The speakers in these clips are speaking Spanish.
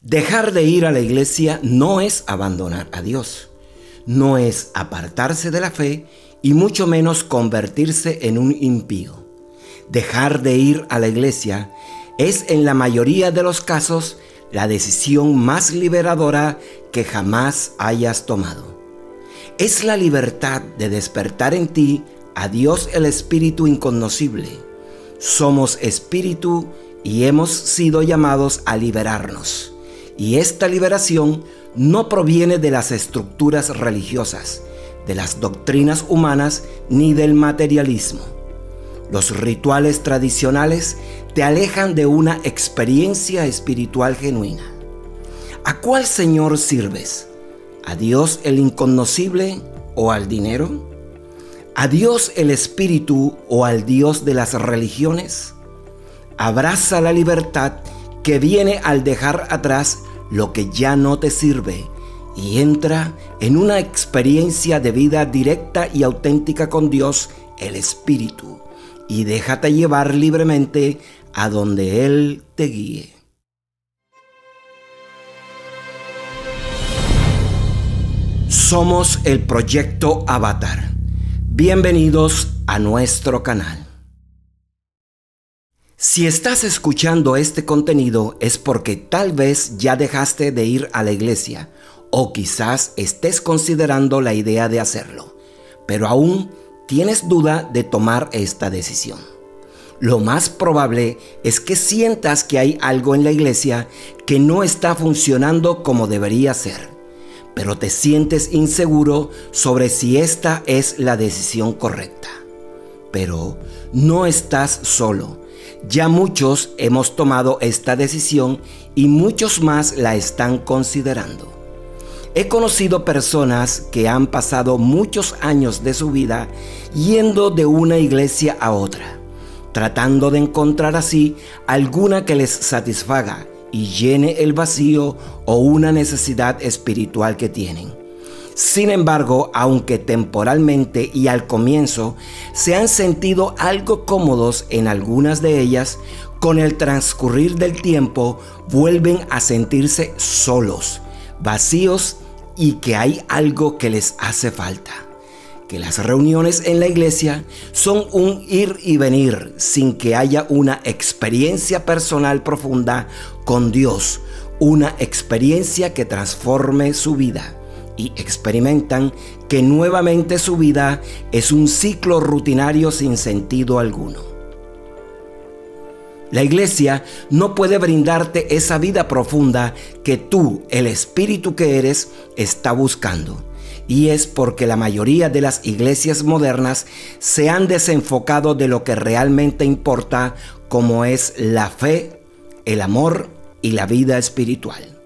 Dejar de ir a la iglesia no es abandonar a Dios, no es apartarse de la fe y mucho menos convertirse en un impío. Dejar de ir a la iglesia es en la mayoría de los casos la decisión más liberadora que jamás hayas tomado. Es la libertad de despertar en ti a Dios el Espíritu inconocible. Somos espíritu y hemos sido llamados a liberarnos. Y esta liberación no proviene de las estructuras religiosas, de las doctrinas humanas ni del materialismo. Los rituales tradicionales te alejan de una experiencia espiritual genuina. ¿A cuál Señor sirves? ¿A Dios el inconocible o al dinero? ¿A Dios el Espíritu o al Dios de las religiones? Abraza la libertad que viene al dejar atrás lo que ya no te sirve y entra en una experiencia de vida directa y auténtica con Dios, el Espíritu, y déjate llevar libremente a donde Él te guíe. Somos el Proyecto Avatar. Bienvenidos a nuestro canal. Si estás escuchando este contenido es porque tal vez ya dejaste de ir a la iglesia o quizás estés considerando la idea de hacerlo, pero aún tienes duda de tomar esta decisión. Lo más probable es que sientas que hay algo en la iglesia que no está funcionando como debería ser, pero te sientes inseguro sobre si esta es la decisión correcta. Pero no estás solo. Ya muchos hemos tomado esta decisión y muchos más la están considerando. He conocido personas que han pasado muchos años de su vida yendo de una iglesia a otra, tratando de encontrar así alguna que les satisfaga y llene el vacío o una necesidad espiritual que tienen. Sin embargo, aunque temporalmente y al comienzo se han sentido algo cómodos en algunas de ellas, con el transcurrir del tiempo vuelven a sentirse solos, vacíos y que hay algo que les hace falta. Que las reuniones en la iglesia son un ir y venir sin que haya una experiencia personal profunda con Dios, una experiencia que transforme su vida. Y experimentan que nuevamente su vida es un ciclo rutinario sin sentido alguno. La iglesia no puede brindarte esa vida profunda que tú, el espíritu que eres, está buscando. Y es porque la mayoría de las iglesias modernas se han desenfocado de lo que realmente importa, como es la fe, el amor y la vida espiritual.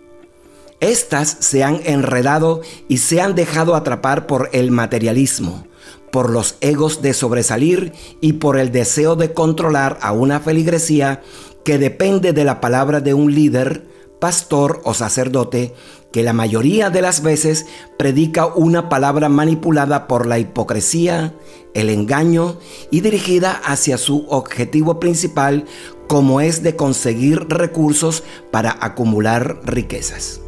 Estas se han enredado y se han dejado atrapar por el materialismo, por los egos de sobresalir y por el deseo de controlar a una feligresía que depende de la palabra de un líder, pastor o sacerdote, que la mayoría de las veces predica una palabra manipulada por la hipocresía, el engaño y dirigida hacia su objetivo principal, como es de conseguir recursos para acumular riquezas.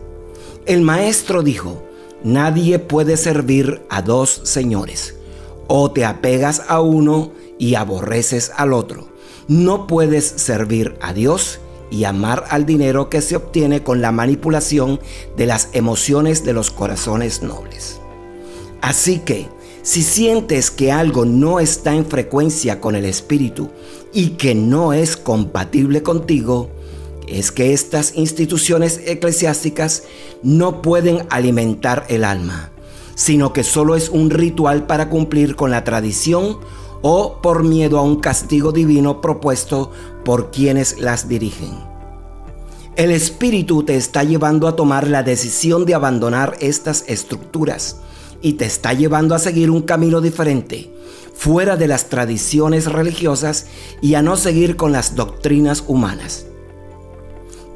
El maestro dijo: nadie puede servir a dos señores. O te apegas a uno y aborreces al otro. No puedes servir a Dios y amar al dinero que se obtiene con la manipulación de las emociones de los corazones nobles. Así que, si sientes que algo no está en frecuencia con el espíritu y que no es compatible contigo, es que estas instituciones eclesiásticas no pueden alimentar el alma, sino que solo es un ritual para cumplir con la tradición o por miedo a un castigo divino propuesto por quienes las dirigen. El Espíritu te está llevando a tomar la decisión de abandonar estas estructuras y te está llevando a seguir un camino diferente, fuera de las tradiciones religiosas y a no seguir con las doctrinas humanas.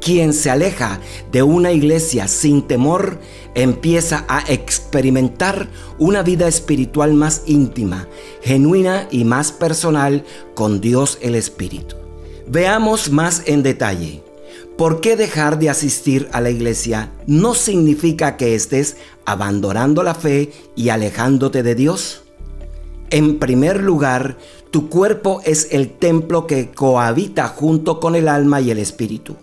Quien se aleja de una iglesia sin temor empieza a experimentar una vida espiritual más íntima, genuina y más personal con Dios el Espíritu. Veamos más en detalle. ¿Por qué dejar de asistir a la iglesia no significa que estés abandonando la fe y alejándote de Dios? En primer lugar, tu cuerpo es el templo que cohabita junto con el alma y el espíritu.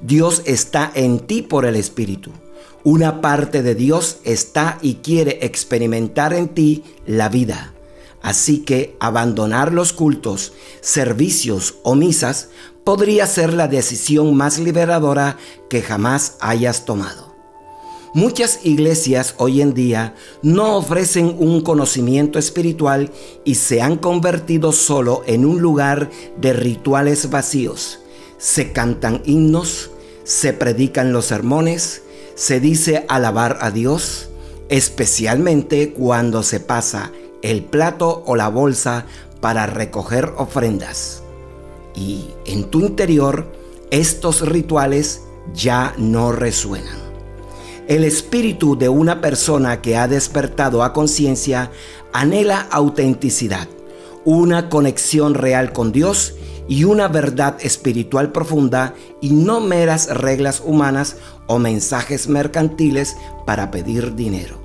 Dios está en ti por el espíritu. Una parte de Dios está y quiere experimentar en ti la vida. Así que abandonar los cultos, servicios o misas podría ser la decisión más liberadora que jamás hayas tomado. Muchas iglesias hoy en día no ofrecen un conocimiento espiritual y se han convertido solo en un lugar de rituales vacíos. Se cantan himnos, se predican los sermones, se dice alabar a Dios, especialmente cuando se pasa el plato o la bolsa para recoger ofrendas. Y en tu interior, estos rituales ya no resuenan. El espíritu de una persona que ha despertado a conciencia anhela autenticidad, una conexión real con Dios y una verdad espiritual profunda y no meras reglas humanas o mensajes mercantiles para pedir dinero.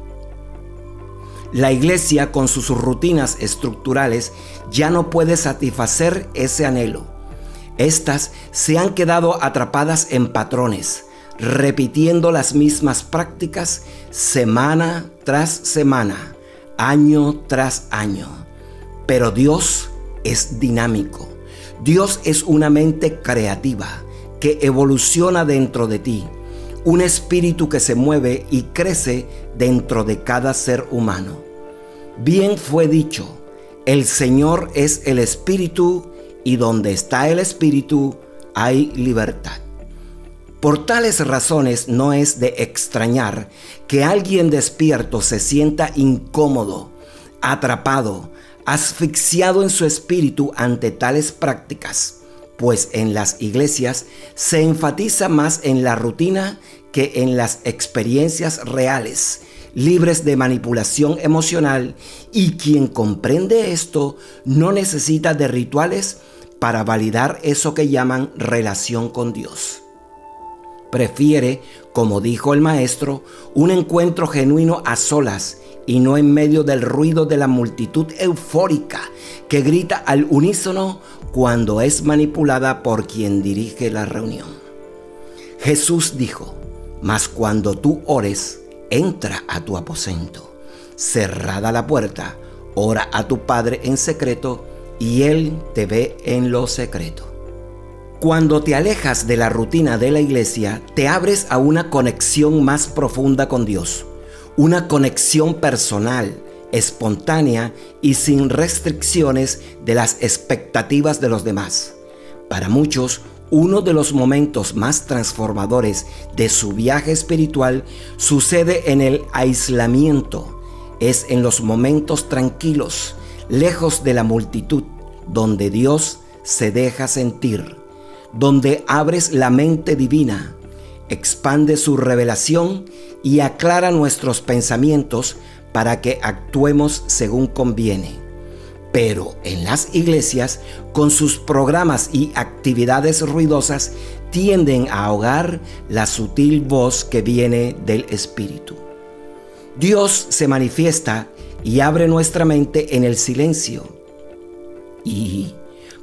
La iglesia, con sus rutinas estructurales, ya no puede satisfacer ese anhelo. Estas se han quedado atrapadas en patrones, repitiendo las mismas prácticas semana tras semana, año tras año. Pero Dios es dinámico. Dios es una mente creativa que evoluciona dentro de ti, un espíritu que se mueve y crece dentro de cada ser humano. Bien fue dicho, el Señor es el Espíritu y donde está el Espíritu hay libertad. Por tales razones no es de extrañar que alguien despierto se sienta incómodo, atrapado, asfixiado en su espíritu ante tales prácticas, pues en las iglesias se enfatiza más en la rutina que en las experiencias reales, libres de manipulación emocional, y quien comprende esto no necesita de rituales para validar eso que llaman relación con Dios. Prefiere, como dijo el maestro, un encuentro genuino a solas y no en medio del ruido de la multitud eufórica que grita al unísono cuando es manipulada por quien dirige la reunión. Jesús dijo: mas cuando tú ores, entra a tu aposento, cerrada la puerta, ora a tu Padre en secreto, y Él te ve en lo secreto. Cuando te alejas de la rutina de la iglesia, te abres a una conexión más profunda con Dios, una conexión personal, espontánea y sin restricciones de las expectativas de los demás. Para muchos, uno de los momentos más transformadores de su viaje espiritual sucede en el aislamiento. Es en los momentos tranquilos, lejos de la multitud, donde Dios se deja sentir, donde abres la mente divina, expande su revelación y aclara nuestros pensamientos para que actuemos según conviene. Pero en las iglesias, con sus programas y actividades ruidosas, tienden a ahogar la sutil voz que viene del Espíritu. Dios se manifiesta y abre nuestra mente en el silencio. Y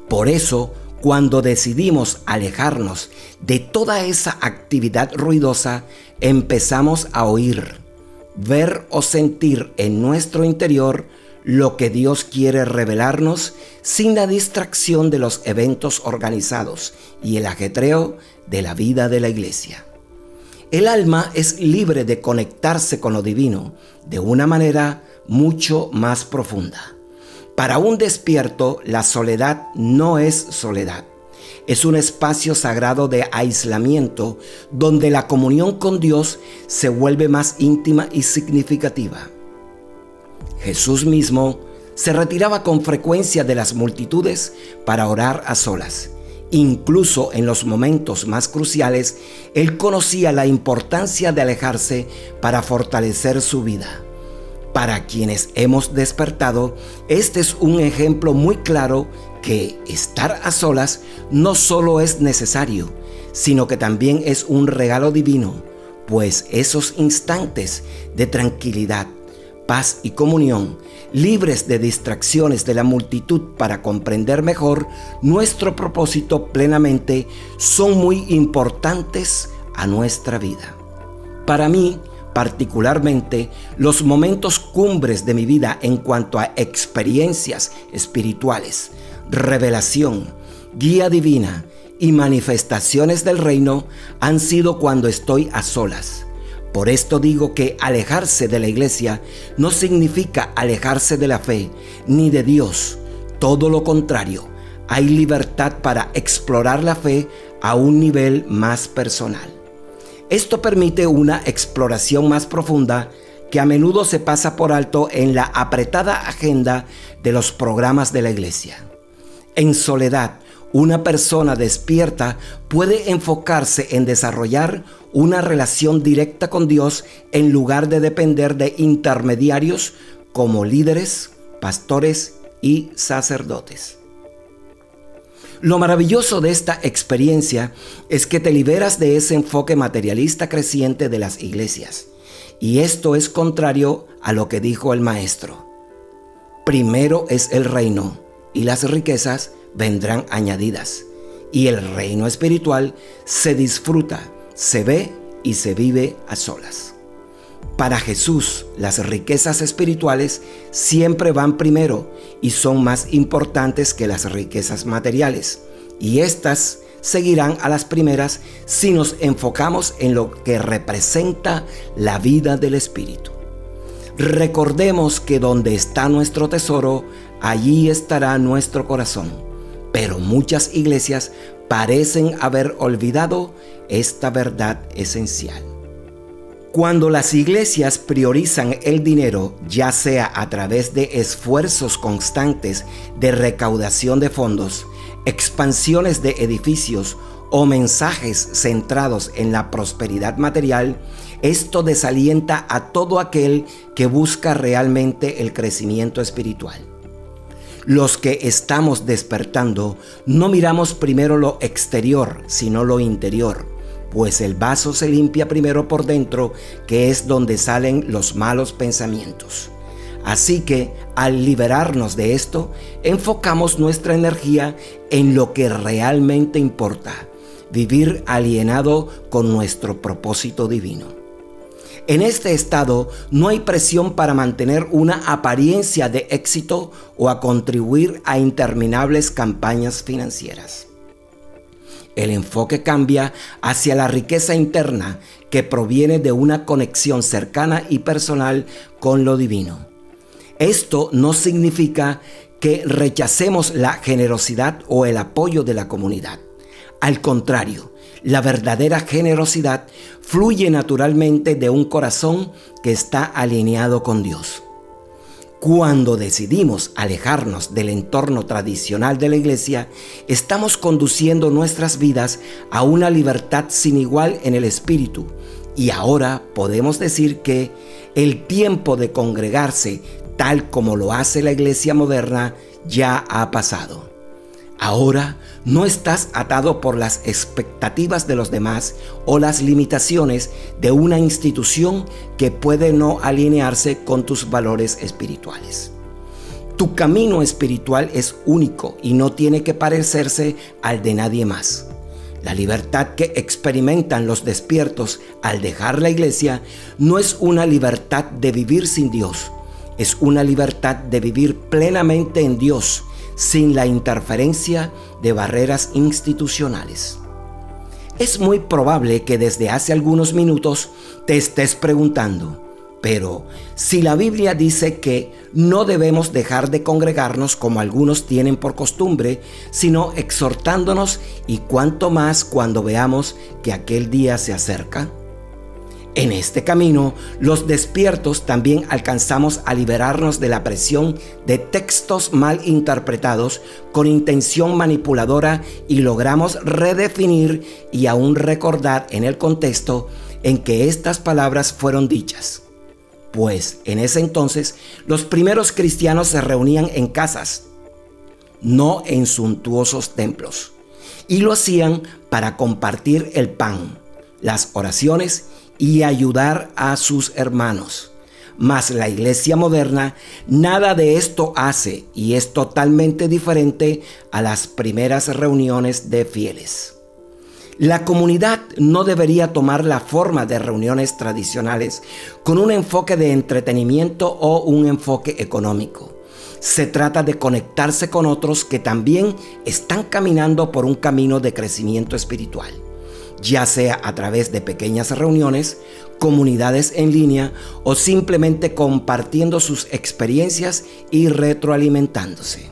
por eso, cuando decidimos alejarnos de toda esa actividad ruidosa, empezamos a oír, ver o sentir en nuestro interior lo que Dios quiere revelarnos sin la distracción de los eventos organizados y el ajetreo de la vida de la iglesia. El alma es libre de conectarse con lo divino de una manera mucho más profunda. Para un despierto, la soledad no es soledad. Es un espacio sagrado de aislamiento donde la comunión con Dios se vuelve más íntima y significativa. Jesús mismo se retiraba con frecuencia de las multitudes para orar a solas. Incluso en los momentos más cruciales, Él conocía la importancia de alejarse para fortalecer su vida. Para quienes hemos despertado, este es un ejemplo muy claro que estar a solas no solo es necesario, sino que también es un regalo divino, pues esos instantes de tranquilidad, paz y comunión, libres de distracciones de la multitud para comprender mejor nuestro propósito plenamente, son muy importantes a nuestra vida. Para mí, particularmente, los momentos cumbres de mi vida en cuanto a experiencias espirituales, revelación, guía divina y manifestaciones del reino han sido cuando estoy a solas. Por esto digo que alejarse de la iglesia no significa alejarse de la fe ni de Dios. Todo lo contrario, hay libertad para explorar la fe a un nivel más personal. Esto permite una exploración más profunda que a menudo se pasa por alto en la apretada agenda de los programas de la iglesia. En soledad, una persona despierta puede enfocarse en desarrollar una relación directa con Dios en lugar de depender de intermediarios como líderes, pastores y sacerdotes. Lo maravilloso de esta experiencia es que te liberas de ese enfoque materialista creciente de las iglesias. Y esto es contrario a lo que dijo el Maestro. Primero es el reino, y las riquezas vendrán añadidas. Y el reino espiritual se disfruta, se ve y se vive a solas. Para Jesús, las riquezas espirituales siempre van primero y son más importantes que las riquezas materiales. Y estas seguirán a las primeras si nos enfocamos en lo que representa la vida del Espíritu. Recordemos que donde está nuestro tesoro, allí estará nuestro corazón. Pero muchas iglesias parecen haber olvidado esta verdad esencial. Cuando las iglesias priorizan el dinero, ya sea a través de esfuerzos constantes de recaudación de fondos, expansiones de edificios o mensajes centrados en la prosperidad material, esto desalienta a todo aquel que busca realmente el crecimiento espiritual. Los que estamos despertando no miramos primero lo exterior, sino lo interior, pues el vaso se limpia primero por dentro, que es donde salen los malos pensamientos. Así que, al liberarnos de esto, enfocamos nuestra energía en lo que realmente importa, vivir alienado con nuestro propósito divino. En este estado no hay presión para mantener una apariencia de éxito o a contribuir a interminables campañas financieras. El enfoque cambia hacia la riqueza interna que proviene de una conexión cercana y personal con lo divino. Esto no significa que rechacemos la generosidad o el apoyo de la comunidad. Al contrario, la verdadera generosidad fluye naturalmente de un corazón que está alineado con Dios. Cuando decidimos alejarnos del entorno tradicional de la iglesia, estamos conduciendo nuestras vidas a una libertad sin igual en el espíritu. Y ahora podemos decir que el tiempo de congregarse, tal como lo hace la iglesia moderna, ya ha pasado. Ahora no estás atado por las expectativas de los demás o las limitaciones de una institución que puede no alinearse con tus valores espirituales. Tu camino espiritual es único y no tiene que parecerse al de nadie más. La libertad que experimentan los despiertos al dejar la iglesia no es una libertad de vivir sin Dios, es una libertad de vivir plenamente en Dios, sin la interferencia de barreras institucionales. Es muy probable que desde hace algunos minutos te estés preguntando, pero si la Biblia dice que no debemos dejar de congregarnos como algunos tienen por costumbre, sino exhortándonos, y cuánto más cuando veamos que aquel día se acerca. En este camino, los despiertos también alcanzamos a liberarnos de la presión de textos mal interpretados con intención manipuladora y logramos redefinir y aún recordar en el contexto en que estas palabras fueron dichas. Pues en ese entonces, los primeros cristianos se reunían en casas, no en suntuosos templos. y lo hacían para compartir el pan, las oraciones y ayudar a sus hermanos. Mas la iglesia moderna nada de esto hace y es totalmente diferente a las primeras reuniones de fieles. La comunidad no debería tomar la forma de reuniones tradicionales con un enfoque de entretenimiento o un enfoque económico. Se trata de conectarse con otros que también están caminando por un camino de crecimiento espiritual, ya sea a través de pequeñas reuniones, comunidades en línea o simplemente compartiendo sus experiencias y retroalimentándose.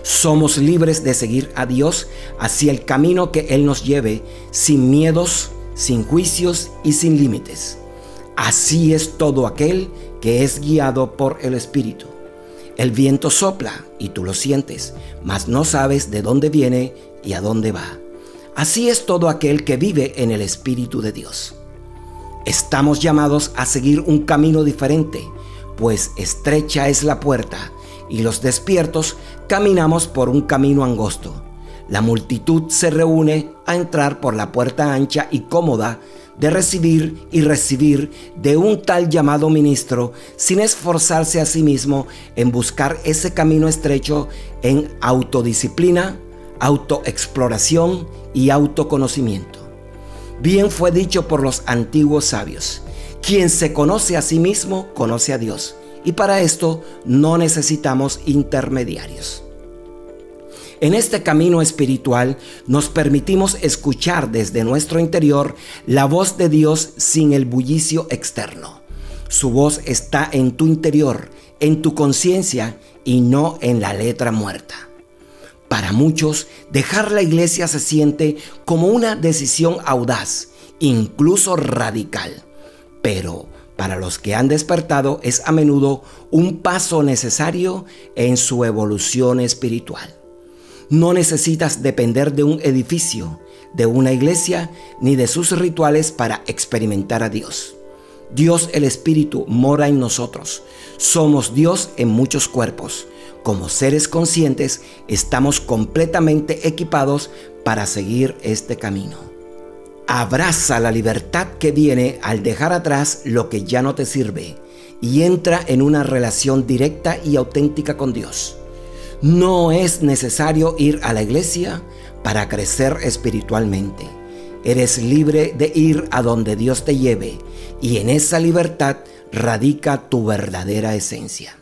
Somos libres de seguir a Dios hacia el camino que Él nos lleve, sin miedos, sin juicios y sin límites. Así es todo aquel que es guiado por el Espíritu. El viento sopla y tú lo sientes, mas no sabes de dónde viene y a dónde va. Así es todo aquel que vive en el Espíritu de Dios. Estamos llamados a seguir un camino diferente, pues estrecha es la puerta y los despiertos caminamos por un camino angosto. La multitud se reúne a entrar por la puerta ancha y cómoda de recibir y recibir de un tal llamado ministro sin esforzarse a sí mismo en buscar ese camino estrecho en autodisciplina, autoexploración y autoconocimiento. Bien fue dicho por los antiguos sabios: quien se conoce a sí mismo, conoce a Dios. Y para esto no necesitamos intermediarios. En este camino espiritual nos permitimos escuchar desde nuestro interior la voz de Dios sin el bullicio externo. Su voz está en tu interior, en tu conciencia y no en la letra muerta. Para muchos, dejar la iglesia se siente como una decisión audaz, incluso radical. Pero para los que han despertado es a menudo un paso necesario en su evolución espiritual. No necesitas depender de un edificio, de una iglesia, ni de sus rituales para experimentar a Dios. Dios el Espíritu mora en nosotros. Somos Dios en muchos cuerpos. Como seres conscientes, estamos completamente equipados para seguir este camino. Abraza la libertad que viene al dejar atrás lo que ya no te sirve y entra en una relación directa y auténtica con Dios. No es necesario ir a la iglesia para crecer espiritualmente. Eres libre de ir a donde Dios te lleve y en esa libertad radica tu verdadera esencia.